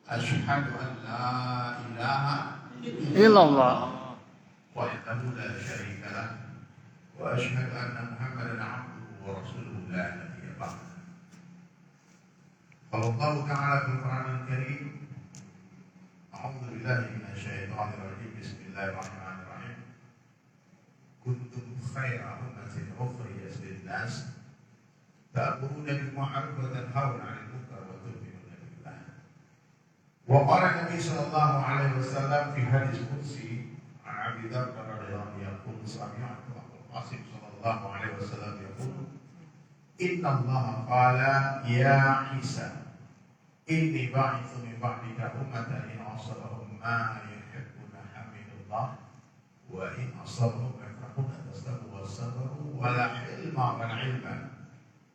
Asyhadu an la ilaha illallah wahdahu la syarika lah wa asyhadu anna Muhammadan abduhu wa rasuluhu la nabiyya ba'dah. Qala Allah Ta'ala fil Qur'anil Karim, a'udzu billahi minasyaitonir rajim. Bismillahirrahmanirrahim. Kuntum khayra ummatin ukhrijat lin-nas ta'muruna bil ma'ruf wa tanhauna 'anil munkar wa tu'minuna billah. Wa qala Nabi sallallahu alaihi wasallam fi hadis qudsi an Abi Dzar radhiyallahu anhu yaqul sami'tu Abu Qasim sallallahu alaihi wasallam yaqul inna Allah qala ya Isa inni ba'ithu min ba'dika ummatan in asabahum ma yuhibbuna hamidullah wa in asabahum yafrahuna tastabu wa sabaru wa la ilma wa la ilma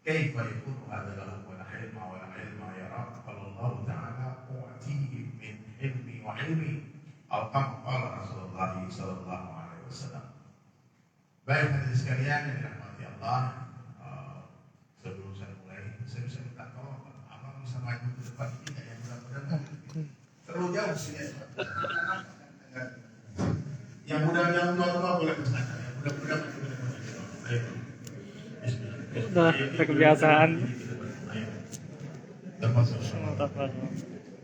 kaifa yakunu hadha lahum wa la ilma wa la ilma ya Rabb. Qala Allah Ta'ala u'tihim min ilmi wa ilmi atau kama qala Rasulullah sallallahu alaihi wasallam. Baik hadirin sekalian yang dirahmati Allah, sebelum saya mulai, saya bisa minta tolong abang bisa maju ke depan ini nggak, yang mudah-mudahan terlalu jauh sini ya. Yang mudah-mudahan tua-tua boleh ke sana, yang mudah-mudahan maju ke depan. Ayo. udah kebiasaan. Ayo. Termasuk semua. Mantap.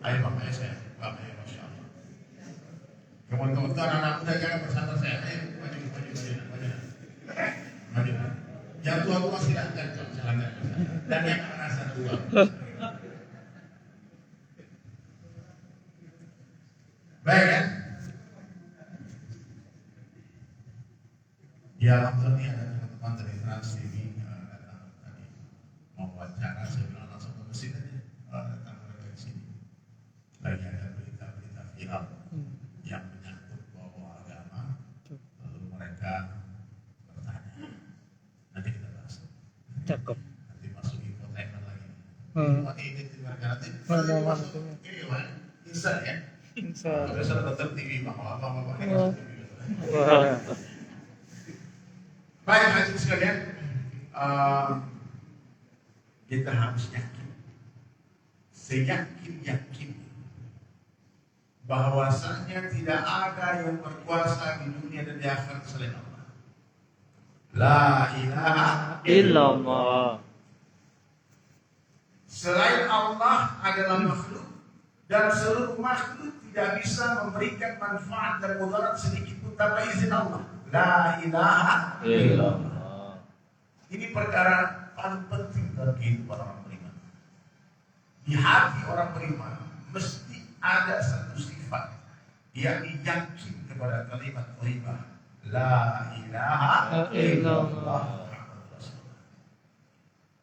Ayo bapaknya saya, bapaknya masya Allah. Kawan-kawan tuan anak muda jangan bersama saya. Ayo maju. Yang tua-tua silakan. Dan yang merasa tua. Baik kan? Ya alhamdulillah ada teman-teman dari Trans TV datang tadi mau wawancara, saya bilang langsung ke mesin aja, datang dari sini. Lagi ada berita-berita viral yang menyangkut bahwa agama, lalu mereka bertanya. Nanti kita bahas. Cakep. Nanti masuk infotainment lagi. Ini mereka nanti masuk ini Wan, insert ya. Insya Besok nonton TV bahwa apa-apa ini Allah. masuk TV. Wah. Baik hadirin sekalian, kita harus yakin, seyakin-yakin bahwasanya tidak ada yang berkuasa di dunia dan di akhirat selain Allah. La ilaha Illallah. Selain Allah adalah makhluk, dan seluruh makhluk tidak bisa memberikan manfaat dan mudarat sedikit pun tanpa izin Allah. La ilaha Illallah. Ini perkara paling penting dalam kehidupan orang beriman. Di hati orang beriman mesti ada satu sifat, yakni yakin kepada kalimat thayyibah la ilaha illallah.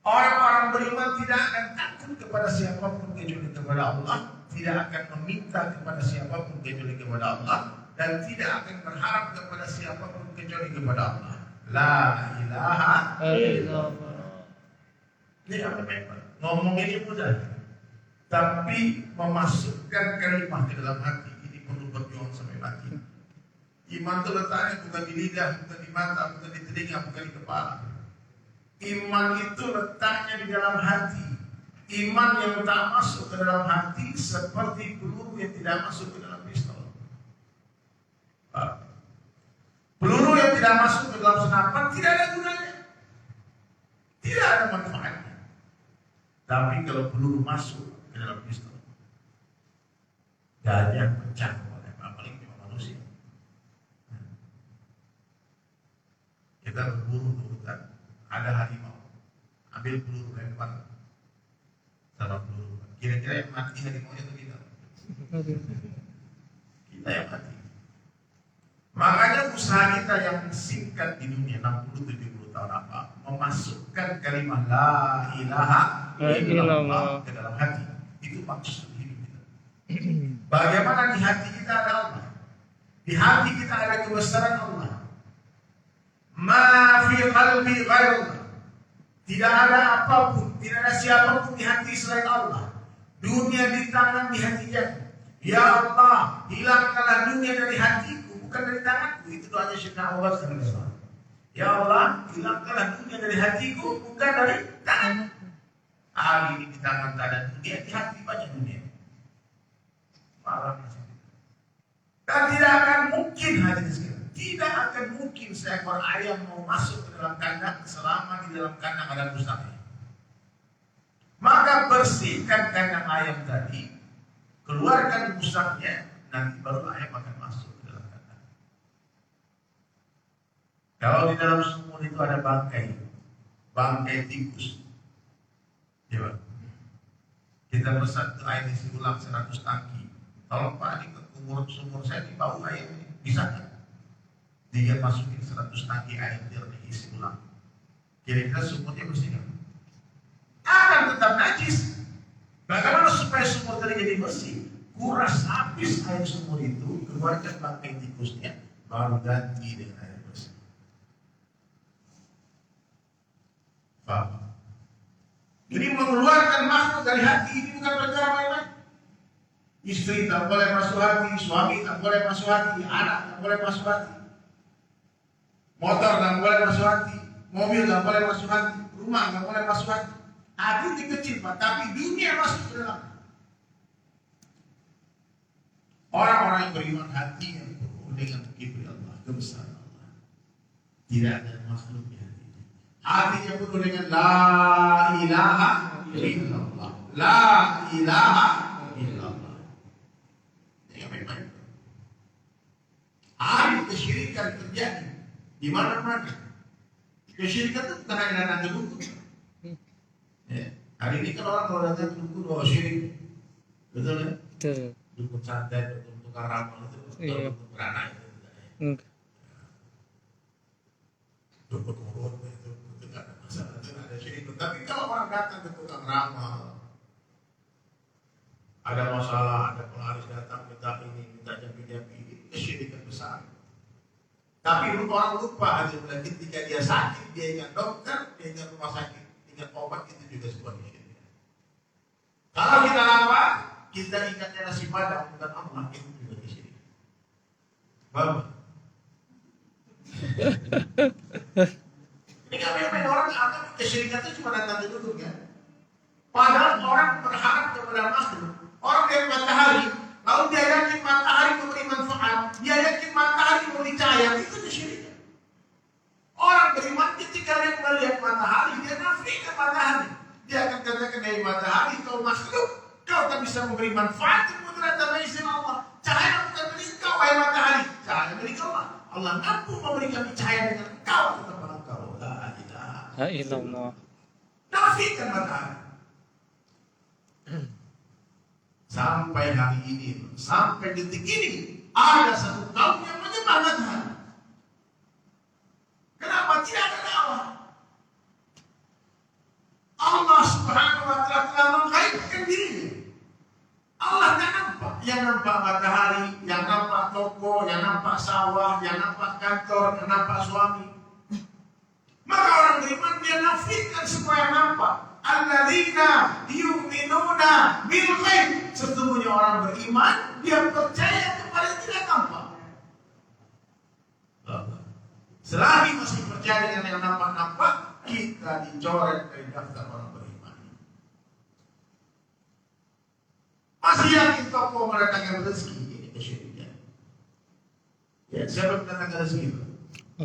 Orang-orang beriman tidak akan takut kepada siapapun kecuali kepada Allah, tidak akan meminta kepada siapapun kecuali kepada Allah, dan tidak akan berharap kepada siapapun kecuali kepada Allah. La ilaha Illallah. Ini apa memang? Ngomong ini mudah, tapi memasukkan kalimat ke dalam hati ini perlu berjuang sampai mati. Iman itu letaknya bukan di lidah, bukan di mata, bukan di telinga, bukan di kepala. Iman itu letaknya di dalam hati. Iman yang tak masuk ke dalam hati seperti peluru yang tidak masuk ke dalam pistol. Peluru yang tidak masuk ke dalam senapan tidak ada gunanya, tidak ada manfaatnya. Tapi kalau peluru masuk ke dalam pistol, gajah pecah, apalagi cuma manusia. Kita berburu ke hutan, ada harimau, ambil peluru lempar sama peluru. Kira-kira yang mati harimaunya atau kita? Kita yang mati. Makanya usaha kita yang singkat di dunia 60-70 tahun apa? Memasukkan kalimat la ilaha illallah ke dalam hati. Itu maksud hidup kita. Bagaimana di hati kita ada Allah? Di hati kita ada kebesaran Allah. Ma fi qalbi ghairullah. Tidak ada apapun, tidak ada siapapun di hati selain Allah. Dunia di tangan, di hati jatuh. Ya Allah, hilangkanlah dunia dari hatiku, bukan dari tanganku. Itu doanya Syekh Abu Bakar. Ya Allah, hilangkanlah dunia dari hatiku, bukan dari tanganku. Hari ini di tangan tak ada dunia, di hati banyak dunia. mungkin hadirin sekalian. Tidak akan mungkin seekor ayam mau masuk ke dalam kandang selama di dalam kandang ada musangnya. Maka bersihkan kandang ayam tadi, keluarkan musangnya, nanti baru ayam akan masuk ke dalam kandang. Kalau di dalam sumur itu ada bangkai tikus, ya Pak. Kita pesan ke air isi ulang 100 tangki. Tolong Pak, ini ke sumur saya di bau air ini, bisa kan? Dia masukin 100 tangki air jernih isi ulang. Kira-kira sumurnya bersih kan? Akan tetap najis. Bagaimana supaya sumur tadi jadi bersih? Kuras habis air sumur itu, keluarkan bangkai tikusnya, baru ganti dengan air bersih. Paham? Jadi mengeluarkan makhluk dari hati ini bukan perkara main-main. Istri tak boleh masuk hati, suami tak boleh masuk hati, anak tak boleh masuk hati, motor tak boleh masuk hati, mobil tak boleh masuk hati, rumah tak boleh masuk hati. Hati itu kecil Pak, tapi dunia masuk ke dalam. Orang-orang yang beriman hatinya penuh dengan kibri Allah, kebesaran Allah. Tidak ada makhluknya. Hatinya penuh dengan la ilaha illallah. La ilaha illallah. Jangan main-main. Hari kesyirikan terjadi di mana-mana. Kesyirikan itu bukan hanya datang ke dukun. Ya. Hari ini kalau orang datang ke dukun, oh syirik. Betul kan? Betul. Dukun santet, dukun tukang ramal itu, dukun beranak itu. Dukun urut itu tidak ada masalah, itu ada syirik. Tapi kalau orang datang ke tukang ramal, ada masalah, ada pelaris datang minta ini, minta jampi-jampi, itu kesyirikan besar. Tapi orang lupa aja ketika dia sakit, dia ingat dokter, dia ingat rumah sakit, ingat obat, itu juga sebuah kesyirikan. Kalau kita lama, kita ingatnya nasi padang bukan Allah, itu juga kesyirikan. Paham? Ini kami orang anggap kesyirikan itu cuma datang ke duduk ya. Padahal orang berharap kepada makhluk. Orang yang matahari, lalu dia yakin matahari memberi manfaat, dia yakin matahari memberi cahaya, itu kesyirikan. Orang beriman ketika dia melihat matahari, dia nafikan matahari. Dia akan katakan dari matahari, kau makhluk, kau tak bisa memberi manfaat kemudian tanpa izin Allah. Cahaya bukan milik kau, wahai matahari, cahaya milik Allah. Allah mampu memberikan cahaya dengan engkau kepada engkau. La ilaha illallah. nafikan matahari. Sampai hari ini, sampai detik ini, ada satu kaum yang menyembah matahari. Kenapa tidak ada dakwah? Allah Subhanahu wa Ta'ala telah mengkaitkan dirinya. Allah tak nampak. Yang nampak matahari, yang nampak toko, yang nampak sawah, yang nampak kantor, yang nampak suami. Maka orang beriman dia nafikan semua yang nampak. Alladzina yu'minuna bil ghaib. Sesungguhnya orang beriman dia percaya kepada yang tidak nampak. Selagi masih percaya dengan yang nampak-nampak, kita dicoret dari daftar orang beriman. Masih yakin toko mendatangkan rezeki, ini kesyirikan. Ya, siapa mendatangkan rezeki?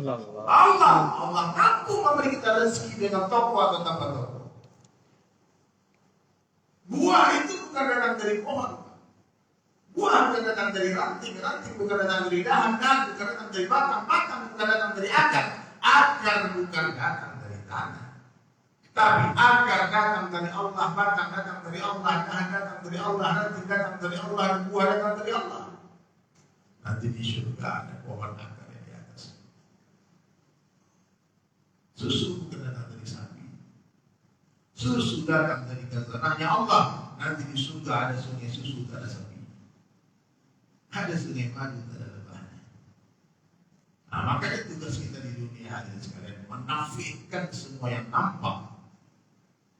Allah mampu memberi kita rezeki dengan toko atau tanpa toko. Buah itu bukan datang dari pohon. Buah bukan datang dari ranting bukan datang dari dahan bukan datang dari batang bukan datang dari akar bukan datang dari tanah. Tapi akar datang dari Allah, batang datang dari Allah, dahan datang dari Allah, ranting datang dari Allah, dan buah datang dari Allah. Nanti di surga ada pohon akar yang di atas. Susu bukan datang dari sapi. Susu datang dari khazanahnya Allah. Nanti di surga ada sungai susu, tak ada sapi. Ada sungai madu, tak ada lebahnya. Nah, makanya tugas kita di dunia hadirin sekalian menafikan semua yang nampak,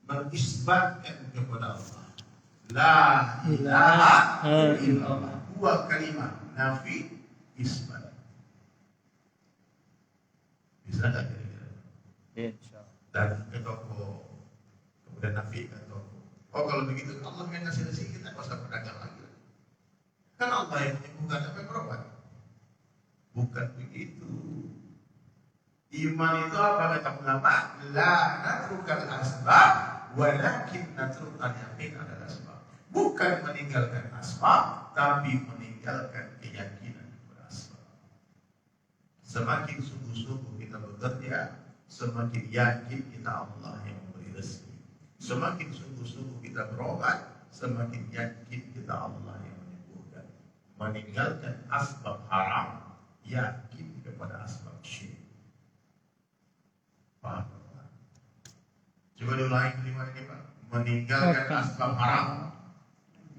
mengisbatkan kepada Allah. La ilaha illallah. Dua kalimat nafi isbat. Bisa tak kira-kira? Insyaallah. Datang ke toko, kemudian nafikan toko. Oh kalau begitu Allah yang ngasih rezeki kita, masa pedagang lagi. Kan Allah yang menyembuhkan, apa yang berobat? bukan begitu. Iman itu apa kata ulama? La natrukal asbab walakin natrukal yakin adalah asbab. Bukan meninggalkan asbab, tapi meninggalkan keyakinan kepada asbab. Semakin sungguh-sungguh kita bekerja, semakin yakin kita Allah yang memberi rezeki. Semakin sungguh-sungguh kita berobat, semakin yakin kita Allah yang menyembuhkan. Meninggalkan asbab haram, yakin kepada asbab syirik. Paham? Coba diulangi kalimat ini Pak. Meninggalkan asbab haram,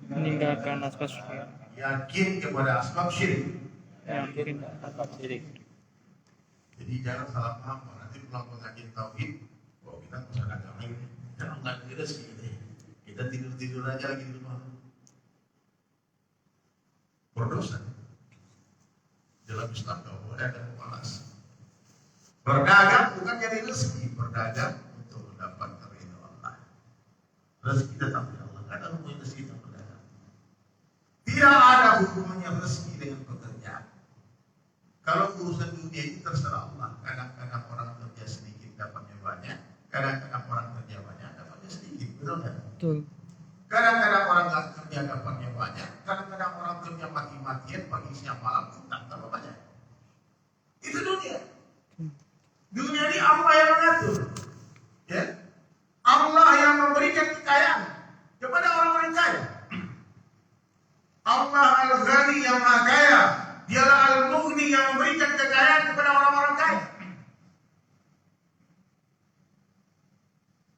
meninggalkan asbab syirik, yakin kepada asbab syirik. yakin asbab syirik. Jadi jangan salah paham Pak. Nanti pulang pengajian tauhid, oh kita nggak usah dagang lagi. Jangan nggak rezeki gitu ya. Kita tidur aja lagi di rumah. Berdosa. Dalam Islam nggak boleh ada pemalas. Berdagang bukan jadi rezeki, berdagang untuk mendapatkan ridho Allah. Rezeki datang dari Allah, nggak ada hubungannya rezeki dengan berdagang. Tidak ada hubungannya rezeki dengan pekerjaan. Kalau urusan dunia ini terserah Allah. Kadang-kadang orang kerja sedikit dapatnya banyak, kadang-kadang orang kerja banyak dapatnya sedikit, betul nggak? Betul. Kadang-kadang orang nggak kerja dapatnya banyak, kadang-kadang orang kerja mati-matian pagi siang malam tak tambah banyak. Itu dunia. Dunia ini Allah yang mengatur, ya. Allah yang memberikan kekayaan kepada orang-orang kaya. Allah Al-Ghani yang Maha Kaya, Dialah Al-Mughni yang memberikan kekayaan kepada orang-orang kaya.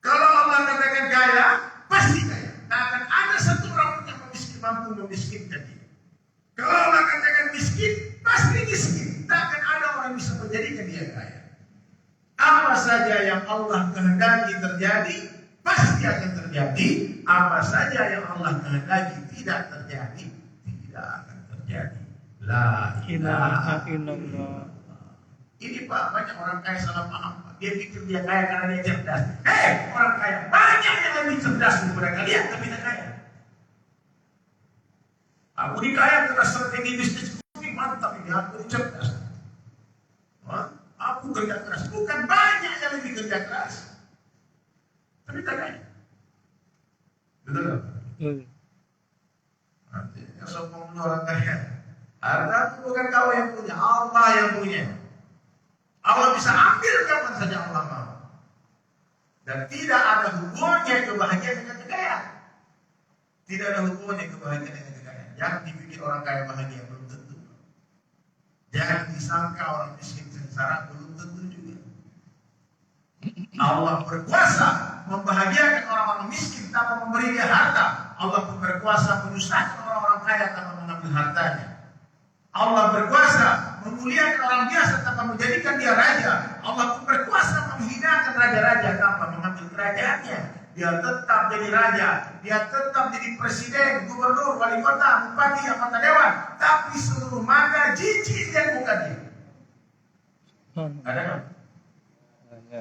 Kalau Allah katakan kaya, pasti kaya. Tak akan ada satu orang pun yang mampu memiskinkan dia. Kalau Allah katakan miskin, pasti miskin. Tak akan ada orang yang bisa menjadikan dia kaya. Apa saja yang Allah kehendaki terjadi, pasti akan terjadi. Apa saja yang Allah kehendaki tidak terjadi, tidak akan terjadi. La ilaha illallah. Ini Pak, banyak orang kaya salah paham. Dia pikir dia kaya karena dia cerdas. Orang kaya banyak yang lebih cerdas daripada kalian, tapi tidak kaya. Aku ini kaya karena strategi bisnis ini mantap ini, aku ini cerdas. Aku kerja keras, bukan banyak yang lebih kerja keras, tapi tak kaya. Betul tak? Betul. Nanti yang sombong orang kaya. Harta itu bukan kau yang punya, Allah yang punya. Allah bisa ambil kapan saja Allah mau. Dan tidak ada hubungannya kebahagiaan dengan kekayaan. Tidak ada hubungannya kebahagiaan dengan kekayaan. Jangan dipikir orang kaya bahagia, belum tentu. Jangan disangka orang miskin sengsara, belum tentu juga. Allah berkuasa membahagiakan orang-orang miskin tanpa memberi dia harta. Allah pun berkuasa menyusahkan orang-orang kaya tanpa mengambil hartanya. Allah berkuasa memuliakan orang biasa tanpa menjadikan dia raja. Allah pun berkuasa menghinakan raja-raja tanpa mengambil kerajaannya. Dia tetap jadi raja, dia tetap jadi presiden, gubernur, wali kota, bupati, anggota dewan. Tapi seluruh mata jijik dan bukan dia. Ada kan? Ada.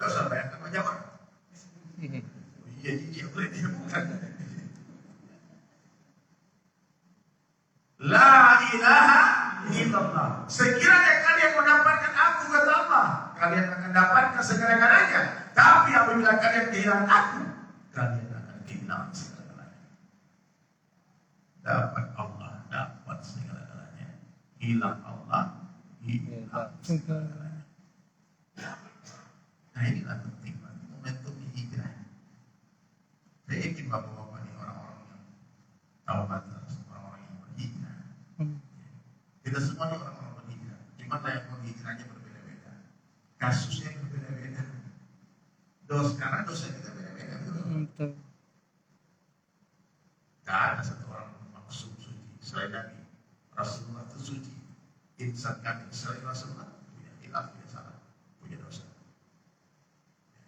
Gak usah bayangkan Pak Jawa. Iya jijik boleh dia bukan. La ilaha illallah. Sekiranya kalian mendapatkan aku kata Allah, kalian akan dapatkan segala-galanya. Tapi apabila kalian kehilangan aku, kalian akan kehilangan segala-galanya. Dapat Allah, dapat segala-galanya. Hilang Allah, hilang segala-galanya. Nah inilah penting momentum hijrah. Saya yakin bapak-bapak ini orang-orang yang tahu batas. Kita semua ini orang-orang berhijrah. Cuma layak berhijrahnya berbeda-beda. Kasusnya berbeda-beda. Karena dosa kita beda-beda. Betul. Tidak ada satu orang maksum suci selain Nabi. Rasulullah itu suci. Insan kami selain Rasulullah punya hilaf, punya salah, punya dosa.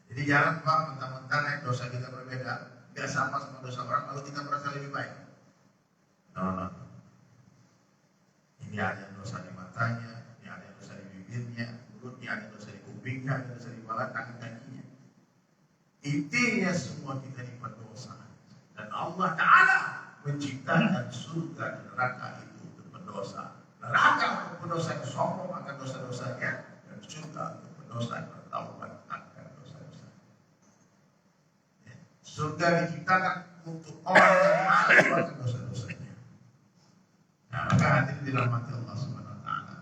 Jadi jangan Pak mentang-mentang dosa kita berbeda, tidak sama dosa orang, lalu kita merasa lebih baik. No. Ini ada dosa di matanya, ini ada dosa di bibirnya, mulutnya, ada dosa di kupingnya, ada dosa di kepala, tangan kakinya. Intinya semua kita ini berdosa. Dan Allah Ta'ala menciptakan surga dan neraka itu untuk berdosa. neraka untuk pendosa yang sombong akan dosa-dosanya, dan surga untuk pendosa yang bertaubat akan dosa-dosa. Surga diciptakan untuk orang yang malu akan dosa-dosanya. Nah, maka hadirin dirahmati Allah Subhanahu Wa Taala.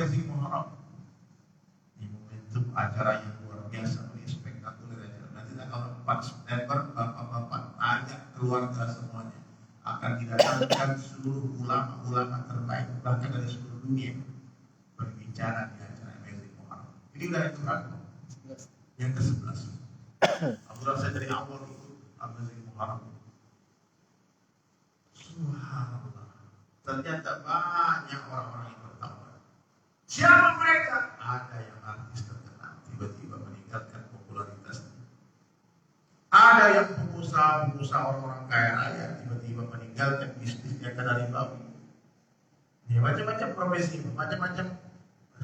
Ini Muharram. Ini momentum acara yang luar biasa, ini spektakuler. Nanti tanggal 4 September bapak-bapak ajak keluarga semuanya akan didatangkan seluruh ulama-ulama terbaik bahkan dari seluruh dunia berbicara di acara Amazing Muharram. Ini udah aturan yang ke-11. Aturan saya dari awal itu Amazing Muharram. Subhanallah. Ternyata banyak orang-orang yang bertaubat. Siapa mereka? Ada yang artis terkenal tiba-tiba meninggalkan popularitasnya. Ada yang pengusaha orang-orang kaya raya tiba-tiba meninggalkan bisnisnya karena riba. Ya, macam-macam profesi, macam-macam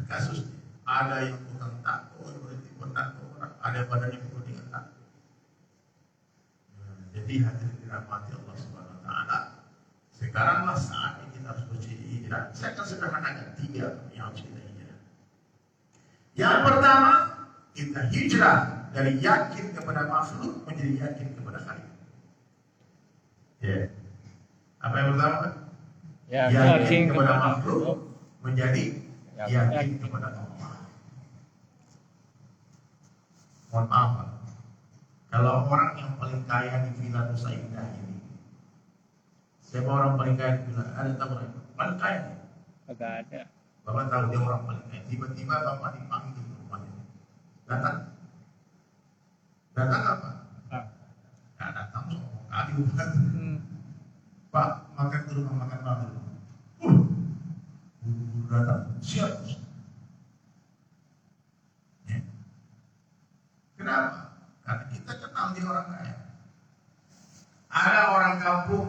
kasus. Ada yang tukang tato, berarti tato orang, ada badannya penuh dengan tato. Jadi hadirin dirahmati Allah Subhanahu Wa Taala. Sekaranglah saatnya kita harus berhijrah. Saya akan sederhanakan 3 yang harus kita hijrah. Yang pertama, kita hijrah dari yakin kepada makhluk menjadi yakin kepada Khalik. Ya. Apa yang pertama? Yakin kepada makhluk menjadi yakin kepada Allah. Mohon maaf, Pak. Kalau orang yang paling kaya di Villa Nusa Indah ini, siapa orang paling kaya di Villa? Ada tahu orang paling kaya? Agak ada. Bapak tahu dia orang paling kaya. Tiba-tiba Bapak dipanggil ke rumahnya. Datang apa? Nah, datang sombong kali bukan. Pak, makan ke rumah makan malam. Buru-buru datang. Siap. Ya. Kenapa? Karena kita kenal dia orang kaya. Ada orang kampung,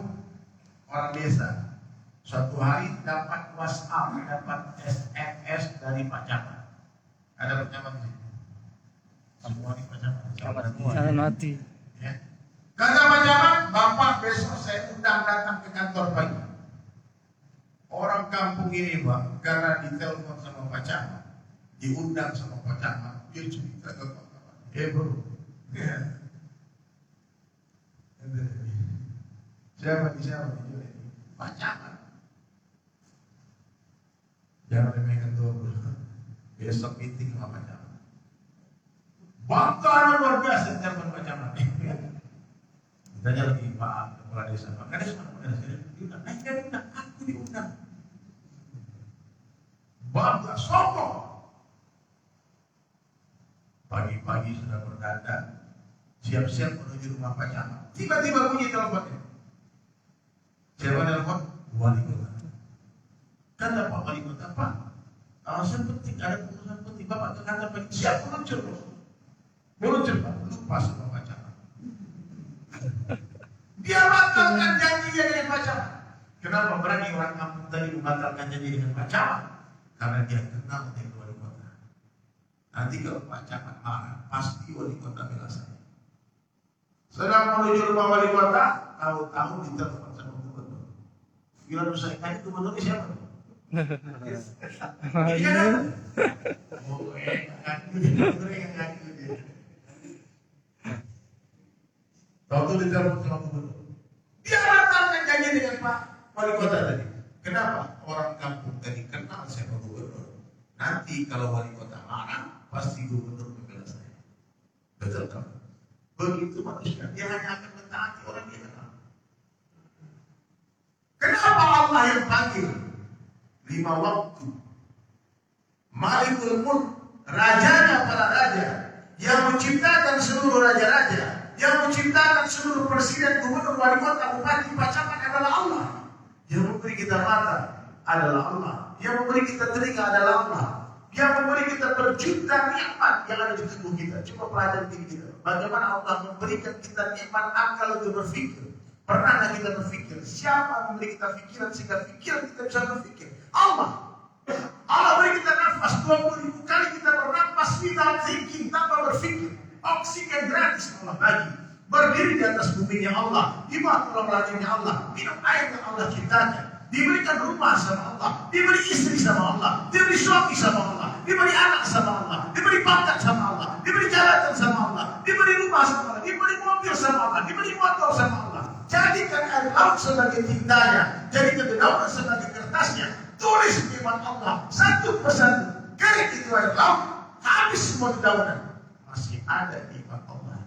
orang desa. Suatu hari dapat WhatsApp, dapat SMS dari Pak Camat. Ada Pak Camat di sini. Semua di Pak Camat. Jangan mati. Ya. Kata Pak Camat, Bapak besok saya undang datang ke kantor pagi. Orang kampung ini Pak, karena ditelepon sama Pak Camat, diundang sama Pak Camat, dia cerita ke Pak Camat. Bro, ya. Siapa? Pak Camat. Jangan remehkan tuh bro. Besok meeting sama Pak Camat. Bangga luar biasa telepon Pak Camat. Ditanya lagi Pak Kepala Desa. Pak Kades mana desa? Diundang. Diundang. Aku diundang. Bangga, sombong. Pagi-pagi sudah berdandan, siap-siap menuju rumah Pak Camat. Tiba-tiba bunyi teleponnya. Siapa telepon? Wali kota. Kata Pak Wali kota, Pak, alasan penting, ada keputusan penting. Bapak ke kantor Pak, siap meluncur. Meluncur Pak, lupa sama Pak Camat. Dia batalkan janjinya dengan Pak Camat. Kenapa berani orang kampung tadi membatalkan janji dengan Pak Camat? Karena dia kenal dengan wali kota. Nanti kalau Pak Camat marah, pasti wali kota bela saya. Sedang menuju rumah wali kota, tahu-tahu ditelepon sama gubernur. Villa Nusa Indah itu gubernurnya siapa? Tahu-tahu ditelepon sama gubernur. Dia batalkan janji dengan Pak wali kota tadi. Kenapa? Orang kampung tadi kenal sama gubernur. Nanti kalau wali kota marah, pasti gubernur membela saya. Betul kan? Begitu manusia, dia hanya akan mentaati orang dia kenal. Kenapa Allah yang panggil 5 waktu? Malikul Mulk, rajanya para raja, yang menciptakan seluruh raja-raja, yang menciptakan seluruh presiden, gubernur, wali kota, bupati, Pak Camat adalah Allah. Yang memberi kita mata adalah Allah. Yang memberi kita telinga adalah Allah. Yang memberi kita berjuta nikmat yang ada di tubuh kita. Coba pelajari diri kita. Bagaimana Allah memberikan kita nikmat akal untuk berpikir. Pernah nggak kita berpikir? Siapa memberi kita pikiran sehingga pikiran kita bisa berpikir? Allah. Allah beri kita nafas 20.000 kali kita bernafas without thinking, tanpa berpikir. Oksigen gratis Allah bagi. Berdiri di atas bumi Allah, di bawah langitnya Allah, minum air yang Allah ciptakan. diberikan rumah sama Allah, diberi istri sama Allah, diberi suami sama Allah, diberi anak sama Allah, diberi pangkat sama Allah, diberi jabatan sama Allah, diberi rumah sama Allah, diberi mobil sama Allah, diberi motor sama Allah. Jadikan air laut sebagai tintanya, jadikan dedaunan sebagai kertasnya. Tulis firman Allah satu persatu. Kering itu air laut, habis semua dedaunan. Masih ada iman Allah.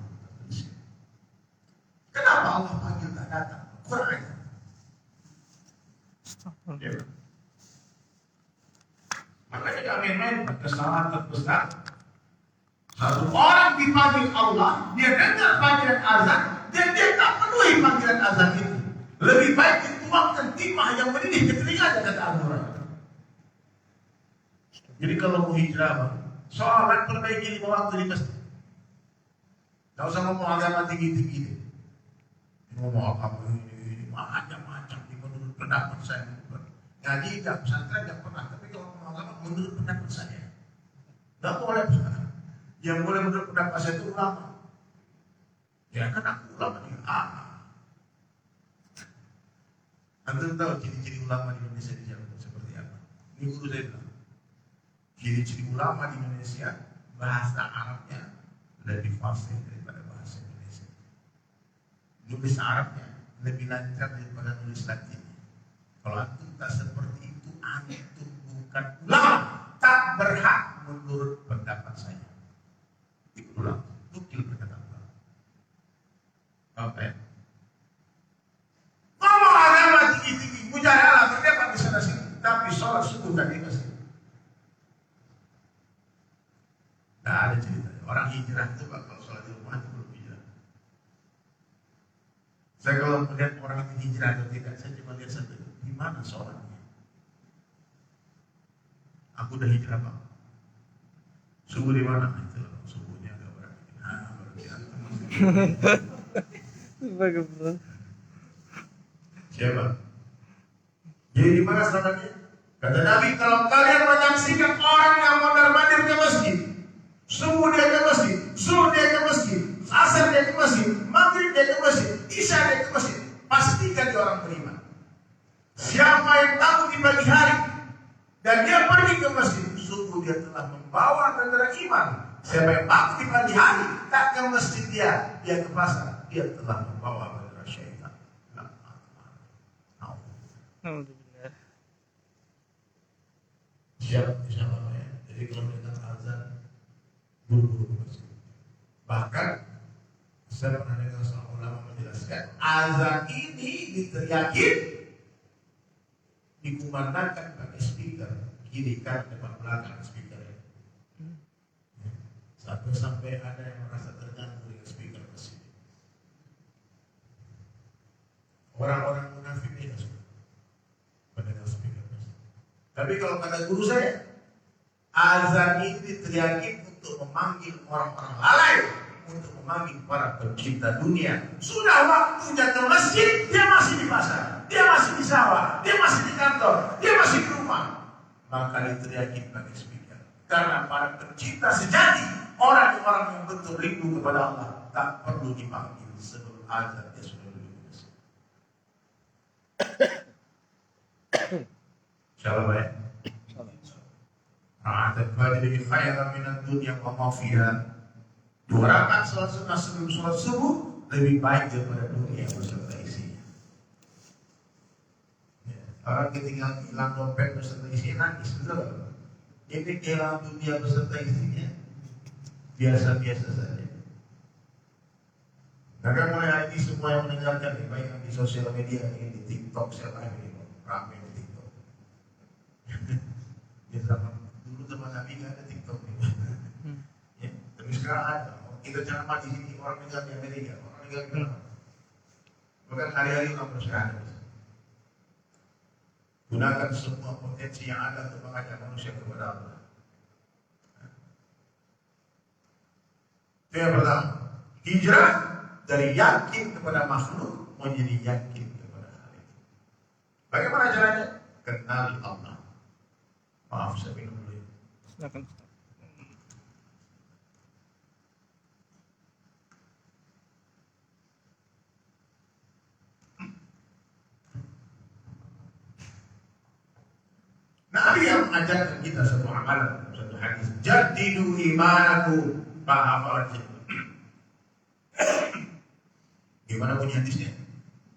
Kenapa Allah panggil tak datang? Kurang aja. Makanya gak main-main kesalahan terbesar. Satu orang dipanggil Allah, dia dengar panggilan azan, dan dia tak penuhi panggilan azan itu. Lebih baik dituangkan timah yang mendidih ke telinganya, kata Al-Quran. Jadi kalau mau hijrah, sholat perbaiki 5 waktu di masjid. Gak usah ngomong agama tinggi-tinggi. Ngomong agama ini macam-macam menurut pendapat saya. Ngaji gak pesantren gak pernah, tapi kalau ngomong agama menurut pendapat saya. Gak boleh. Yang boleh menurut pendapat saya itu ulama. Ya kan aku ulama di Anda tahu ciri-ciri ulama di Indonesia di Jawa seperti apa? Ini guru saya bilang. Ciri-ciri ulama di Indonesia, bahasa Arabnya lebih fasih daripada bahasa Indonesia. Nulis Arabnya lebih lancar daripada nulis Latin. Kalau antum tak seperti itu, antum bukan ulama, tak berhak menurut pendapat saya. Itu ulama, nukil berkata ulama. Apa ya? Ngomong agama tinggi-tinggi, mujahalah berdebat di sana sini, tapi sholat subuh tadi masih. Nah ada cerita, orang hijrah itu Pak, kalau sholat di rumah itu belum hijrah. Saya kalau melihat orang itu hijrah atau tidak, saya cuma lihat satu, di mana sholatnya? Aku udah hijrah Pak. Subuh di mana? Itu subuhnya agak berat. Baru Bagaimana? Siapa? Jadi di mana sholatnya? Kata Nabi, kalau kalian menyaksikan orang yang mondar-mandir ke masjid, subuh dia ke masjid, zuhur dia ke masjid, asar dia ke masjid, maghrib dia ke masjid, isya dia ke masjid, pastikan dia orang beriman. Siapa yang tahu di pagi hari dan dia pergi ke masjid, sungguh dia telah membawa bendera iman. Siapa yang tahu di pagi hari tak ke masjid dia ke pasar, dia telah membawa bendera syaitan. Alhamdulillah. Siapa ya? Jadi kalau mendengar azan buru-buru ke masjid. Bahkan saya pernah dengar seorang ulama menjelaskan azan ini diteriakin, dikumandangkan pakai speaker kiri kanan depan belakang speaker. Sampai ada yang merasa terganggu dengan speaker masjid. Orang-orang munafik ini mendengar speaker masjid. Tapi kalau kata guru saya, azan ini diteriakin untuk memanggil orang-orang lalai, untuk memanggil para pencipta dunia. Sudah waktunya ke masjid, dia masih di pasar, dia masih di sawah, dia masih di kantor, dia masih di rumah. Maka diteriakin pakai speaker. Karena para pencipta sejati, orang-orang yang betul rindu kepada Allah, tak perlu dipanggil sebelum azan dia sudah duduk di masjid. Shalom ya. Ra'atul fajri khairan minad dunya wa ma fiha. 2 rakaat salat sunnah sebelum salat subuh lebih baik daripada dunia beserta isinya. Orang ketinggalan hilang dompet beserta isinya nangis, betul? Ini kehilangan dunia beserta isinya biasa-biasa saja. Karena mulai hari ini semua yang mendengarkan ini, baik di sosial media ini, di TikTok, siapa ini ramai di TikTok. Di zaman dulu zaman Nabi nggak ada TikTok ini. Ya, tapi sekarang ada. Kita ceramah di sini orang meninggal di Amerika, orang meninggal di mana? Bahkan hari-hari orang bersekarang. Gunakan semua potensi yang ada untuk mengajak manusia kepada Allah. Itu yang pertama. Hijrah dari yakin kepada makhluk menjadi yakin kepada Khalik. Bagaimana caranya? Kenali Allah. Maaf, saya minum dulu. Silakan. mengajarkan kita satu amalan, satu hadis. Jadidu imanaku. Pak hafalan itu. Gimana bunyi hadisnya?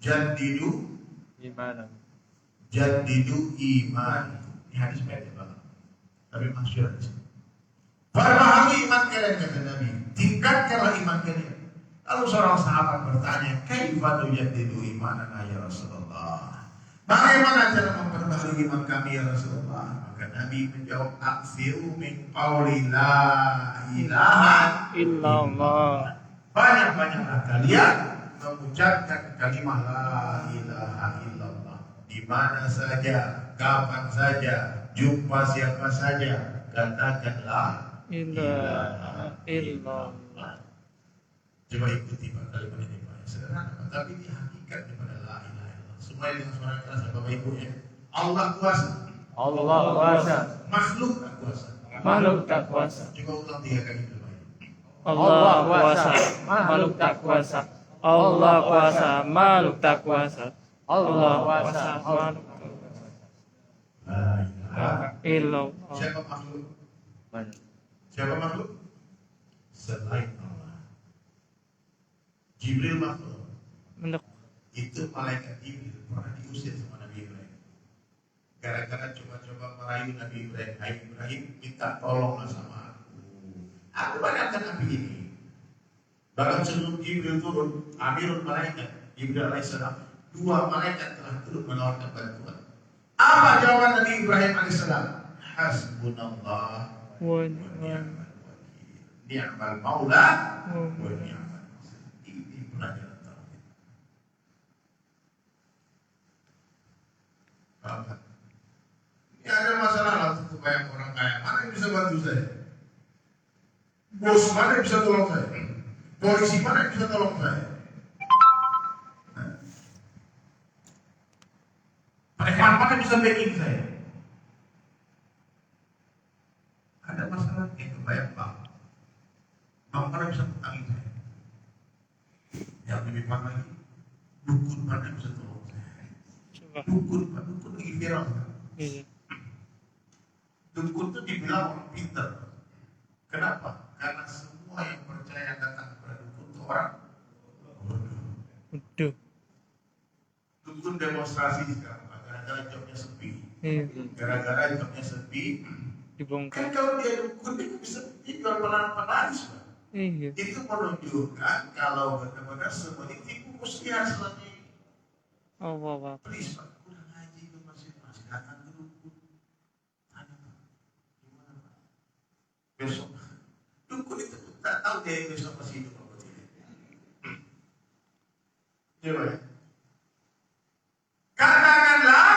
Jadidu Gimana? Jadidu iman. Ini hadis pendek banget, tapi masyhur hadis. Perbaharui iman kalian, kata Nabi. Tingkatkanlah iman kalian. Lalu seorang sahabat bertanya, kaifa tujaddidu imanana ya Rasulullah? Bagaimana cara memperbaharui iman kami ya Rasulullah? Maka Nabi menjawab, aksiru min qawli la ilaha Illallah. Banyak-banyaklah kalian mengucapkan kalimat la ilaha illallah. Di mana saja, kapan saja, jumpa siapa saja, katakanlah Ilaha illallah. Coba ikuti Pak kalimat ini Pak. Sederhana Pak, tapi ini hakikat daripada la ilaha illallah. Semua dengan suara keras Bapak Ibu ya. Allah kuasa. Allah kuasa. Makhluk tak kuasa. Makhluk tak kuasa. Coba ulang 3 kali Bapak Ibu. Allah kuasa. Makhluk tak kuasa. Allah kuasa. Makhluk tak kuasa. Allah kuasa. Makhluk tak kuasa. La ilaha Illallah. Siapa makhluk? Siapa makhluk? Selain Allah. Jibril makhluk. Mendak. Itu malaikat Jibril pernah diusir sama Nabi Ibrahim. Gara-gara coba-coba merayu Nabi Ibrahim. Hai Ibrahim, minta tolonglah sama aku. Aku padamkan api ini. Bahkan sebelum Jibril turun, Amirul Malaikat Jibril alaihissalam, 2 malaikat telah turun menawarkan bantuan. Apa jawaban Nabi Ibrahim alaihissalam? Hasbunallah wa ni'mal wakil. Ni'mal maula wa ni'mal nasir. Ini pelajaran tauhid. Apa? Ini ada masalah lah untuk banyak orang kaya. Mana yang bisa bantu saya? Bos mana yang bisa tolong saya? Polisi mana yang bisa tolong saya? Preman mana yang bisa backing saya? Ada masalah itu banyak bank. Bank mana bisa utangin saya? Yang lebih parah lagi, dukun mana yang bisa tolong saya? Dukun lagi viral. Iya. Dukun itu dibilang orang pintar. Kenapa? Karena semua yang percaya datang kepada dukun itu orang bodoh. Udah. Dukun demonstrasi sekarang, gara-gara jobnya sepi. Iya. Gara-gara jobnya sepi, Dibongkar. kan kalau dia dukun itu bisa jual penanis, Pak. Iya. Itu menunjukkan kalau benar-benar semua itu tipu muslihat selama ini. Allah. Please Pak, udah ngaji ke masjid datang ke dukun. Tanya Pak, gimana Pak? Besok dukun itu tak tahu dia besok masih hidup apa tidak. Coba ya. Katakanlah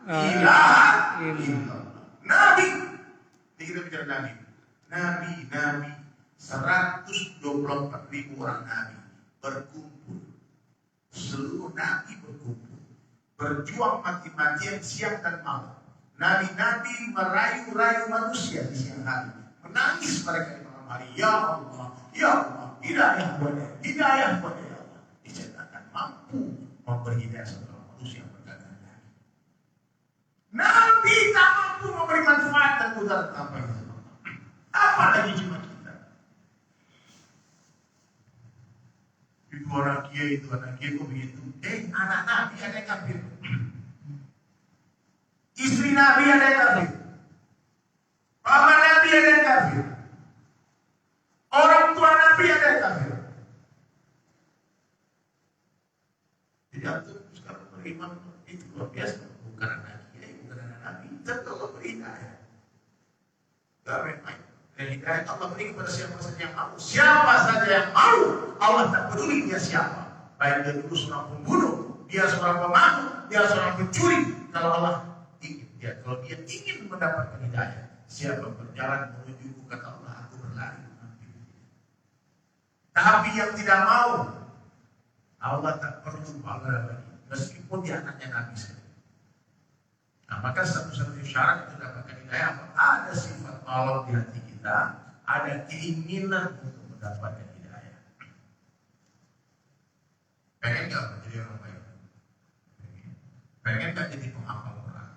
ilaha illallah. Nabi. Ini kita bicara Nabi. Nabi 124.000 orang Nabi berkumpul. Seluruh Nabi berkumpul, berjuang mati-matian siang dan malam. Nabi-nabi merayu-rayu manusia di siang hari, menangis mereka di malam hari. Ya Allah, hidayah buat ya Allah. Dia akan mampu memberi hidayah seorang manusia yang berkata Nabi. Nabi tak mampu memberi manfaat dan mudarat apa itu. Apa lagi cuma kita? Itu orang kiai itu anak kiai kok begitu? Anak Nabi ada yang kafir. Istri Nabi ada yang kafir. Bapak Nabi ada yang kafir. Orang tua Nabi ada yang kafir. Tidak tuh sekarang beriman itu luar biasa. Bukan anak kiai, bukan anak Nabi. Tapi Allah beri hidayah. Gak main-main. Dan hidayah Allah beri kepada siapa saja yang mau. Siapa saja yang mau, Allah tak peduli dia siapa. Baik dia dulu seorang pembunuh, dia seorang pemaku, dia seorang pencuri. Kalau Allah ingin dia, kalau dia ingin mendapatkan hidayah, siapa berjalan menuju kata Allah, aku berlari. Tapi yang tidak mau, Allah tak perlu pahala lagi, meskipun dia anaknya Nabi sendiri. Nah, maka satu-satunya syarat untuk mendapatkan hidayah apa? Ada sifat Allah di hati kita, ada keinginan untuk mendapatkan hidayah. Pengen nggak menjadi orang baik? Pengen nggak jadi penghafal Quran?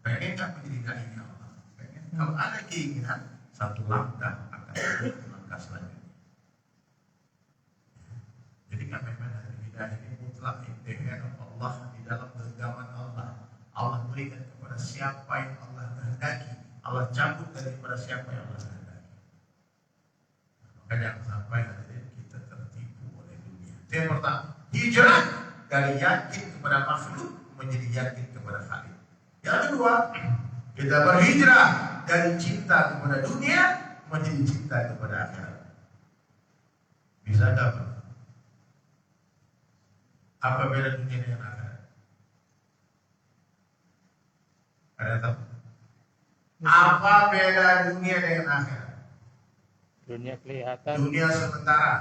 Pengen nggak menjadi Kalau ada keinginan, satu langkah akan langkah selanjutnya. Jadi kami dari hidayah ini mutlak intinya Allah di dalam genggaman Allah. Allah berikan kepada siapa yang Allah kehendaki. Allah cabut daripada siapa yang Allah kehendaki. Maka jangan sampai nanti kita tertipu oleh dunia. Itu yang pertama. Hijrah dari yakin kepada makhluk menjadi yakin kepada Khalik. Yang kedua, kita berhijrah dari cinta kepada dunia menjadi cinta kepada akhirat. Bisa nggak, Pak? Apa beda dunia dengan akhirat? Ada tahu? Apa beda dunia dengan akhirat? Dunia kelihatan, Dunia sementara,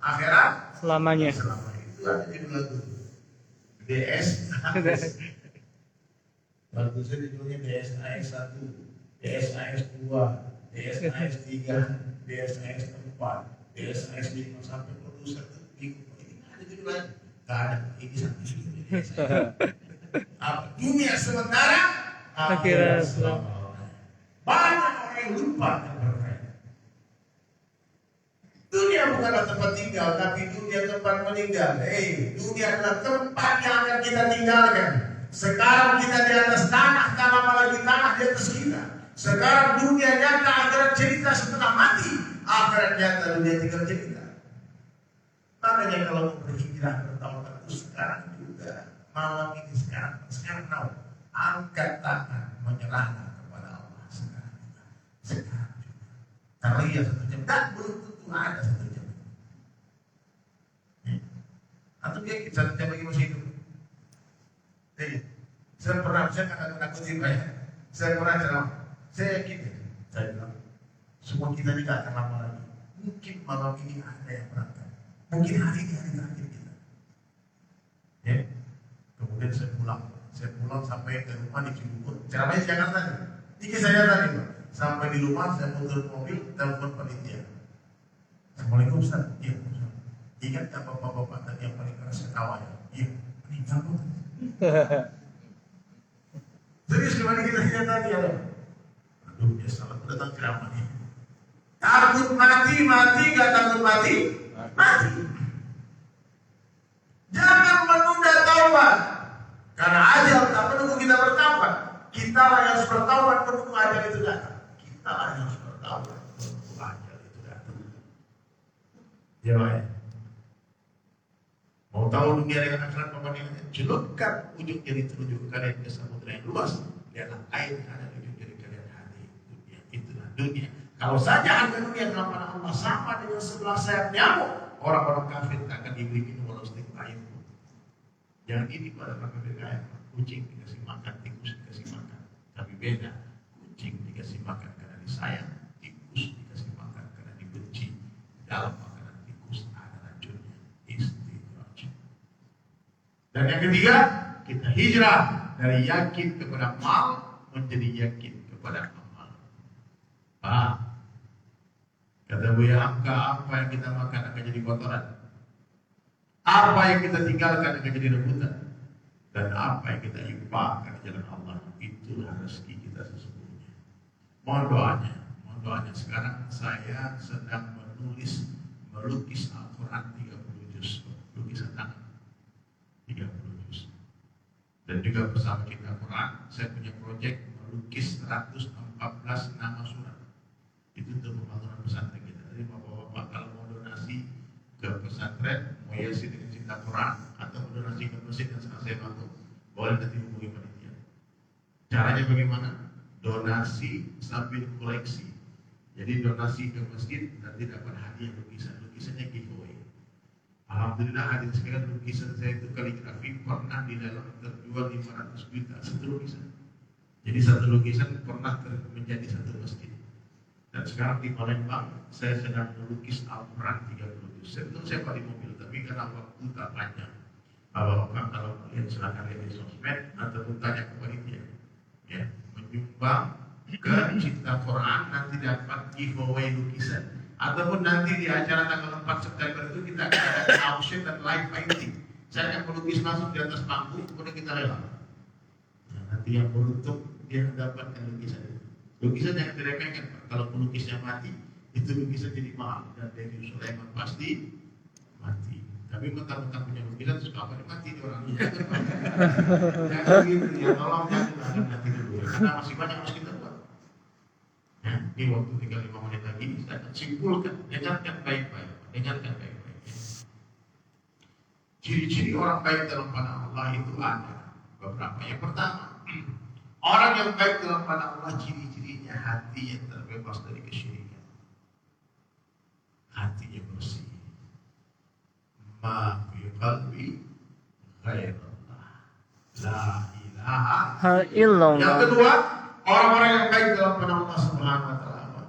akhirat selamanya. selamanya. Itu ada judul lagu DS. Lagu saya judulnya DSAS 1, DSAS 2, DSAS 3, DSAS 4, DSAS 5 sampai produser itu bingung. Ini ada judul lain? Gak ada. Ini satu judul DSAS. Dunia sementara, akhirat selamanya. Banyak orang yang lupa dan berkata, dunia bukanlah tempat tinggal, tapi dunia tempat meninggal. Dunia adalah tempat yang akan kita tinggalkan. Sekarang kita di atas tanah, tak lama lagi tanah di atas kita. Sekarang dunia nyata, akhirat cerita setelah mati. Akhirat nyata, dunia tinggal cerita. Makanya kalau mau berhijrah bertaubat itu sekarang juga, malam ini sekarang tahu. Angkat tangan, menyerahlah kepada Allah sekarang juga. Sekarang juga. Kalau iya 1 jam, dan belum tentu ada 1 jam. Atau dia 1 jam lagi masih hidup. Saya akan menakuti banyak. Saya pernah ceramah. Saya yakin, saya bilang, semua kita ini gak akan lama lagi. Mungkin malam ini ada yang berangkat. Mungkin hari ini hari terakhir kita. Ya. Kemudian saya pulang sampai ke rumah di Cibubur. Ceramahnya Jakarta. Ini saya tadi, Pak. Sampai di rumah saya putar mobil, telepon panitia. Assalamualaikum Ustaz. Iya, Ustaz. Ingat gak bapak-bapak tadi yang paling keras ketawa ya? Iya, meninggal kok. Serius gimana kita lihat tadi ya? Aduh, ya salah, aku datang ceramah nih. Takut mati, gak takut mati? Mati. Jangan menunda taubat. Karena ajal tak menunggu kita bertaubat. Kita lah yang harus bertaubat menunggu ajal itu datang. Kita lah yang harus bertaubat menunggu ajal itu datang. Ya, Pak. Mau tahu dunia dengan akhirat perbandingannya? Celupkan ujung jari telunjuk kalian ke samudera yang luas. Lihatlah air yang ada di ujung jari kalian hati. Dunia, itulah dunia. Kalau saja harga dunia dalam pandangan Allah sama dengan 11 sayap nyamuk, orang-orang kafir tak akan diberi minum walau seteguk air. Jangan ini pada orang kafir kaya. Kucing dikasih makan, tikus dikasih makan. Tapi beda. Kucing dikasih makan karena disayang, tikus dikasih makan karena dibenci. Dalam makanan tikus ada racunnya. Dan yang ketiga, kita hijrah dari yakin kepada mal menjadi yakin kepada amal. Kata Buya Hamka, apa yang kita makan akan jadi kotoran. Apa yang kita tinggalkan akan jadi rebutan. Dan apa yang kita infakkan di jalan Allah, itulah rezeki kita sesungguhnya. Mohon doanya. Sekarang saya sedang melukis Al-Quran 30 juz, lukisan tangan. 30 juz. Dan juga bersama kita Quran, saya punya proyek melukis 114 nama surat. Itu untuk pembangunan pesantren kita. Jadi bapak-bapak kalau mau donasi ke pesantren, mau hiasi dengan cinta Quran atau mau donasi ke masjid yang sangat saya bantu, boleh nanti hubungi panitia. Caranya bagaimana? Donasi sambil koleksi. Jadi donasi ke masjid nanti dapat hadiah lukisannya giveaway. Alhamdulillah hadir sekalian, lukisan saya itu kaligrafi pernah dilelang terjual 500 juta satu lukisan. Jadi satu lukisan pernah menjadi satu masjid. Dan sekarang di Palembang saya sedang melukis Al-Quran 30 juz. Sebetulnya saya pakai mobil, tapi karena waktu tak panjang. Bapak-bapak kalau melihat silakan lihat di sosmed ataupun tanya ke panitia. Ya, menyumbang ke Cinta Quran nanti dapat giveaway lukisan. Ataupun nanti di acara tanggal 4 September itu kita akan ada auction dan live painting. Saya akan melukis langsung di atas panggung, kemudian kita lelang. Nah, nanti yang beruntung dia mendapatkan lukisan itu. Lukisan yang diremehkan, kalau pelukisnya mati, itu lukisan jadi mahal dan Dewi Sulaiman pasti mati. Tapi mentang-mentang punya lukisan suka apa mati di orang ini. Jangan gitu ya, tolong jangan mati dulu ya, karena masih banyak harus kita buat. Ya, ini waktu tinggal 5 menit lagi, saya akan simpulkan, dengarkan baik-baik, dengarkan baik-baik. Ciri-ciri orang baik dalam pandangan Allah itu ada beberapa. Yang pertama, orang yang baik dalam pandangan Allah ciri-cirinya hati yang terbebas dari kesyirikan, hatinya bersih. Ma fi qalbi ghairullah, la ilaha illallah. Yang kedua, orang-orang yang baik dalam pandangan Allah Subhanahu wa taala.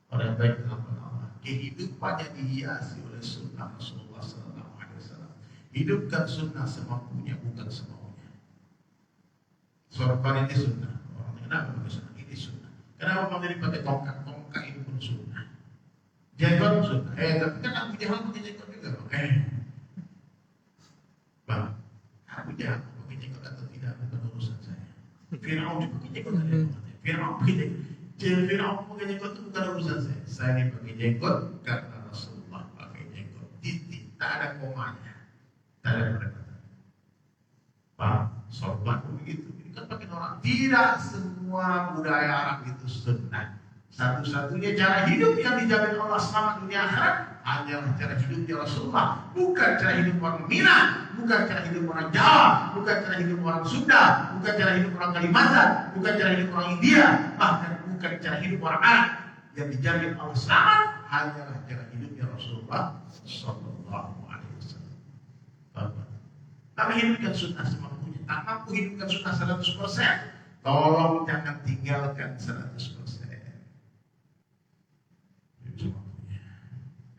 Orang yang baik dalam pandangan Allah, kehidupannya dihiasi oleh sunnah Rasulullah sallallahu alaihi wasallam. Hidupkan sunnah semampunya, bukan semaunya. Sorban ini sunnah. Orang kenapa pakai sunnah? Ini sunnah. Kenapa pakai tongkat? Tongkat itu pun sunnah. Jenggot sunnah. Tapi kan Abu Jahal pakai jenggot juga, pakai. Bang, Abu Jahal pakai jenggot atau tidak bukan urusan saya. Fir'aun juga pakai jenggot ada. Fir'aun pakai jenggot. Fir'aun pakai jenggot itu bukan urusan saya. Saya ini pakai jenggot karena Rasulullah pakai jenggot. Titik, tak ada komanya, tak ada perbedaan. Bang, sorban begitu. Ini kan pakai orang. Tidak semua budaya Arab itu sunnah. Satu-satunya cara hidup yang dijamin Allah selama dunia akhirat hanyalah cara hidupnya Rasulullah, bukan cara hidup orang Minang, bukan cara hidup orang Jawa, bukan cara hidup orang Sunda, bukan cara hidup orang Kalimantan, bukan cara hidup orang India, bahkan bukan cara hidup orang Arab. Yang dijamin Allah selamat hanyalah cara hidupnya Rasulullah Sallallahu Alaihi Wasallam. Kami hidupkan sunnah semampunya. Tak mampu hidupkan sunnah 100%, tolong jangan tinggalkan 100%.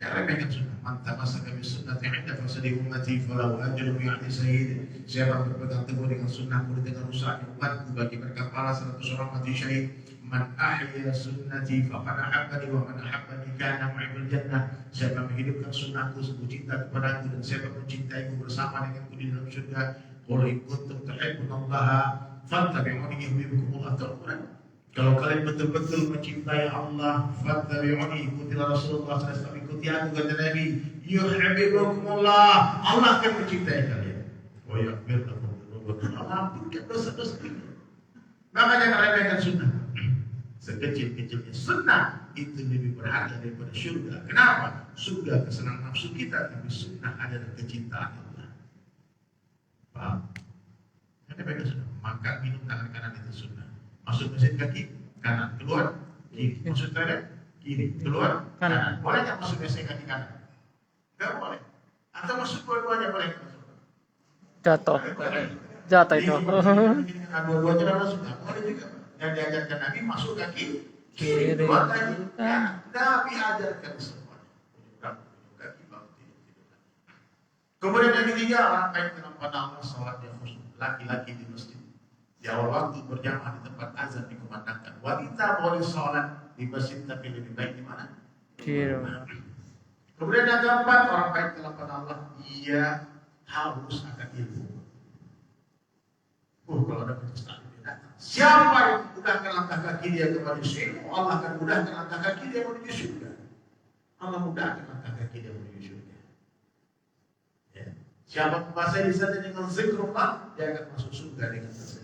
Remehkan sunnah. Mantap masa kami sunnah tidak fasadi ummati falau ajru bi'ati sayyid. Siapa berpegang teguh dengan sunnahku dengan rusaknya umatku, bagi mereka pahala 100 orang mati syahid. Man ahya sunnati faqad ahabbani wa man ahabbani kana ma'i fil jannah. Siapa menghidupkan sunnahku, sungguh cinta kepadaku, dan siapa mencintaiku bersama denganku di dalam surga. Qul in kuntum tuhibbunallaha fattabi'uni yuhibbukumullah. Al-Quran. Kalau kalian betul-betul mencintai Allah, fattabi'uni, ikutilah Rasulullah SAW, ikuti aku, kata Nabi, yuhibbukumullah, Allah akan mencintai kalian. Wa yaghfir lakum dzunubakum, Allah ampunkan dosa-dosa kalian. Makanya meremehkan sunnah. Sekecil-kecilnya sunnah itu lebih berharga daripada surga. Kenapa? Surga kesenangan nafsu kita, tapi sunnah adalah kecintaan Allah. Paham? Meremehkan sunnah. Makan, minum tangan kanan itu sunnah. Masuk mesin kaki kanan, keluar kiri. Masuk toilet kiri, keluar kanan. Boleh nggak masuk mesin kaki kanan? Nggak boleh. Atau masuk dua-duanya boleh? Jatuh itu. Dua-duanya dalam sunnah boleh juga. Yang diajarkan Nabi masuk kaki kiri, keluar kaki kanan. Nabi ajarkan semuanya. Kaki baru tidur. Kemudian yang ketiga, orang baik dalam pandangan Allah salatnya khusyuk. Laki-laki di masjid. Di awal waktu berjamaah di tempat azan dikumandangkan. Wanita boleh sholat di masjid, tapi lebih baik di mana? Kiri. Kemudian yang keempat, orang baik dalam pandangan Allah, ia harus akan ilmu. Kalau ada penciptaan dia datang. Siapa yang mudahkan langkah kaki dia kepada ilmu, Allah akan mudahkan langkah kaki dia menuju surga. Allah mudahkan langkah kaki dia menuju surga. Ya. Siapa menguasai lisannya dengan zikrullah, dia akan masuk surga dengan tersenyum.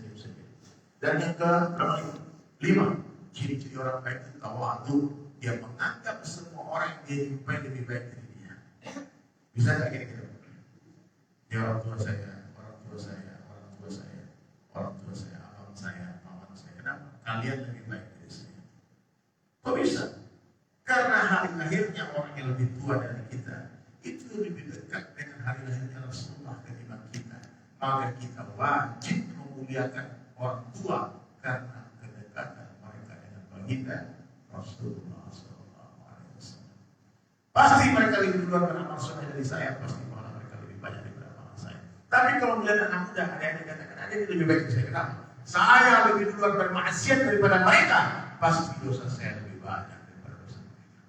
Dan yang ke-5, ciri-ciri orang baik itu tawadu. Dia menganggap semua orang yang dia jumpai lebih baik dari dia. Bisa nggak gini-gini? Dia orang tua saya, orang tua saya, orang tua saya, orang tua saya, abang saya, paman saya. Kenapa? Kalian lebih baik dari saya. Kok bisa? Karena hari lahirnya orang yang lebih tua dari kita itu lebih dekat dengan hari lahirnya Rasulullah ketimbang kita. Maka kita wajib memuliakan orang tua karena kedekatan mereka dengan baginda Rasulullah SAW. Pasti mereka lebih duluan beramal soleh dari saya, pasti pahala mereka lebih banyak daripada pahala saya. Tapi kalau melihat anak muda, ada yang dikatakan ada yang lebih baik dari saya. Kenapa? Saya lebih duluan bermaksiat daripada mereka, pasti dosa saya lebih banyak daripada dosa mereka.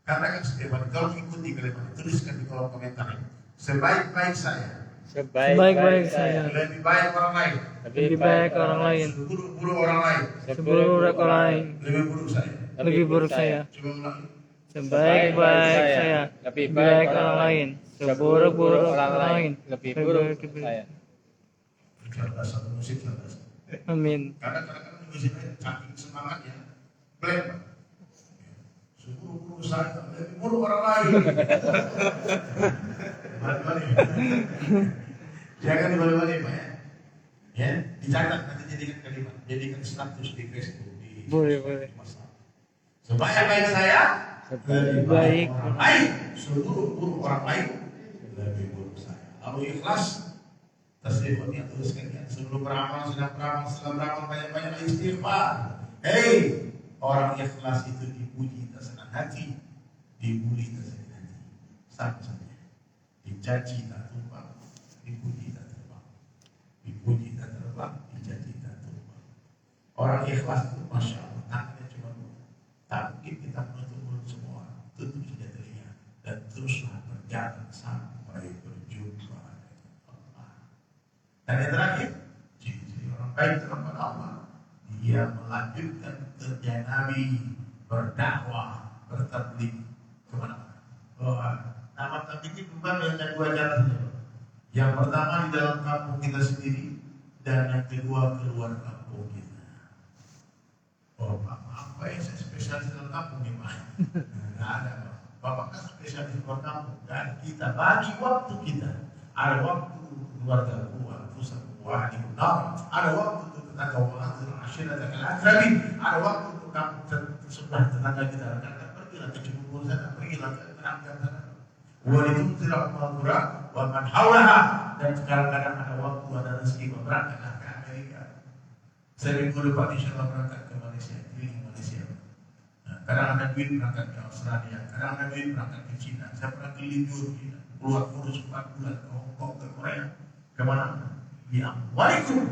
Karena kan setiap hari kalau ikuti kalimat tuliskan di kolom komentar, sebaik-baik saya sebaik-baik saya, lebih baik orang lain, lebih baik orang lain, seburuk-buruk orang lain, seburuk orang lain, lebih buruk saya. lebih buruk saya, Coba ulangi. sebaik-baik saya, lebih baik orang lain, seburuk-buruk orang lain, lebih buruk saya. Cerdas satu musim cerdas. Amin. Kadang-kadang musimnya saking semangatnya, blank. Seburuk-buruk saya, lebih buruk orang lain. Balik-balik. Jangan dibalik-balik, Pak ya. Ya, dicatat nanti jadikan kalimat, jadikan status di Facebook di Boleh. Sebaik-baik saya, lebih Baik. orang lain, seburuk-buruk orang lain, lebih buruk saya. Lalu ikhlas, tasbihnya tuliskan ya. Sebelum beramal, sedang beramal, setelah beramal banyak-banyak istighfar. Hei, orang ikhlas itu dipuji tak senang hati, dibuli tak senang hati. Sama saja. Dicaci tak tumpah, dipuji tak terbang. Dipuji tak terbang, dicaci tak tumpah. Orang ikhlas itu masya Allah, tangannya cuma dua. Tak mungkin kita menutup mulut semua, tutup saja telinga dan teruslah berjalan sampai berjumpa dengan Allah. Dan yang terakhir, ciri-ciri orang baik kepada Allah, dia melanjutkan kerja Nabi, berdakwah, bertabligh kemana-mana. Nama tabligh bukan hanya dua jalan saja. Yang pertama di dalam kampung kita sendiri, dan yang kedua keluar kampung kita. Oh, apa yang saya spesialis dalam kampung ini, Pak? Nggak ada, Pak. Bapak kan spesialis luar kampung. Dan kita bagi waktu kita. Ada waktu keluarga buah, pusat buah di benar. Ada waktu untuk tetangga wa'adzir asyirah dan al-akrabin. Ada waktu untuk kampung sebelah tetangga kita. Kata pergilah ke Cibubur sana, pergilah ke Keranggan sana. Walitum tidak mengurangi, waman haulaha, dan kadang-kadang ada waktu, ada rezeki berangkat ke Amerika. Saya minggu depan insya Allah berangkat ke Malaysia, keliling Malaysia. Nah, kadang ada duit berangkat ke Australia, kadang ada duit berangkat ke China. Saya pernah keliling Turki, keluar kurus 4 bulan ke Hong Kong, ke Korea. Kemana? Di amwalikum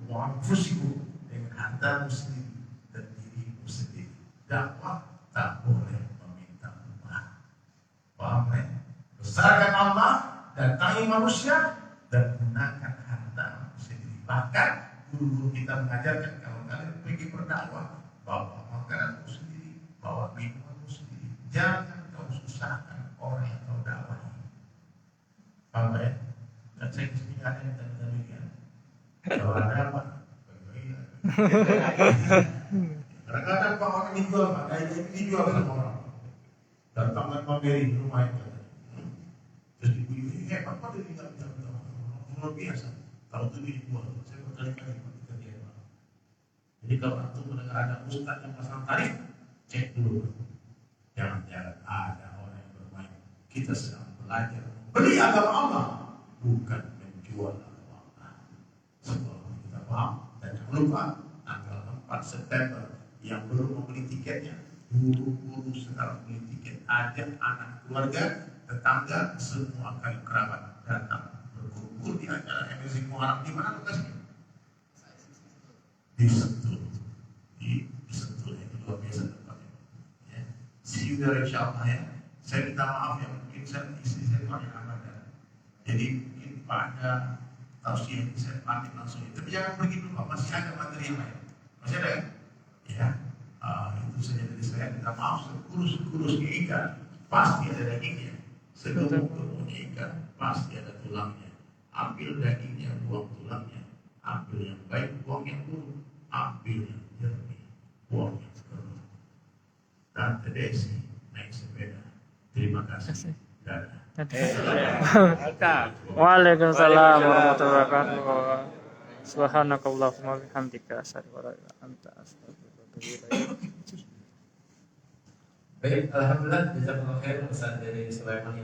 wa anfusikum, dengan hartamu sendiri dan dirimu sendiri. Dakwah tak boleh meminta upah. Paham ya? Besarkan Allah dan datangi manusia dan gunakan harta sendiri. Bahkan guru-guru kita mengajarkan kalau kalian pergi berdakwah, bawa makananmu sendiri, bawa minumanmu sendiri. Jangan kau susahkan orang yang kau dakwahi. Paham ya? Dan saya kesini ada yang demikian. Kalau ada apa? Bagi-bagi. Kadang-kadang Pak orang dijual, Pak. Kayak ini dijual sama orang. Datangkan pembeli rumah itu. Terus ibu-ibu hebat pada tinggal luar biasa. Kalau itu dijual, saya berkali-kali ketika dia. Jadi kalau antum mendengar ada ustaz yang pasang tarif, cek dulu. Jangan-jangan ada orang yang bermain. Kita sedang belajar beli agama Allah, bukan menjual agama Allah. Sebelum kita paham dan jangan lupa tanggal 4 September yang belum membeli tiketnya, guru-guru sekarang beli tiket, ajak anak keluarga, tetangga, semua kerabat datang berkumpul di acara MSC Muharram. Di mana lokasinya? Di Sentul. Di Sentul itu luar biasa tempatnya. Ya. See you there insyaallah ya. Saya minta maaf ya, mungkin saya istri saya banyak anak. Jadi mungkin pada tausiah ini saya pamit langsung. Tapi jangan pergi dulu Pak, masih ada materi yang lain. Masih ada ya? Ya. Itu saja dari saya. Minta maaf sekurus-kurus ikan pasti ada dagingnya. Segemuk-gemuk ikan pasti ada tulangnya. Ambil dagingnya, buang tulangnya. Ambil yang baik, buang yang buruk. Ambil yang jernih, buang yang keruh. Tante Desi naik sepeda. Terima kasih. Dadah. Waalaikumsalam warahmatullahi wabarakatuh. Subhanakallahumma bihamdika asyhadu an la ilaha illa anta astaghfiruka wa atubu ilaik. Baik, alhamdulillah jazakallahu khairan Ustaz dari Sulaiman.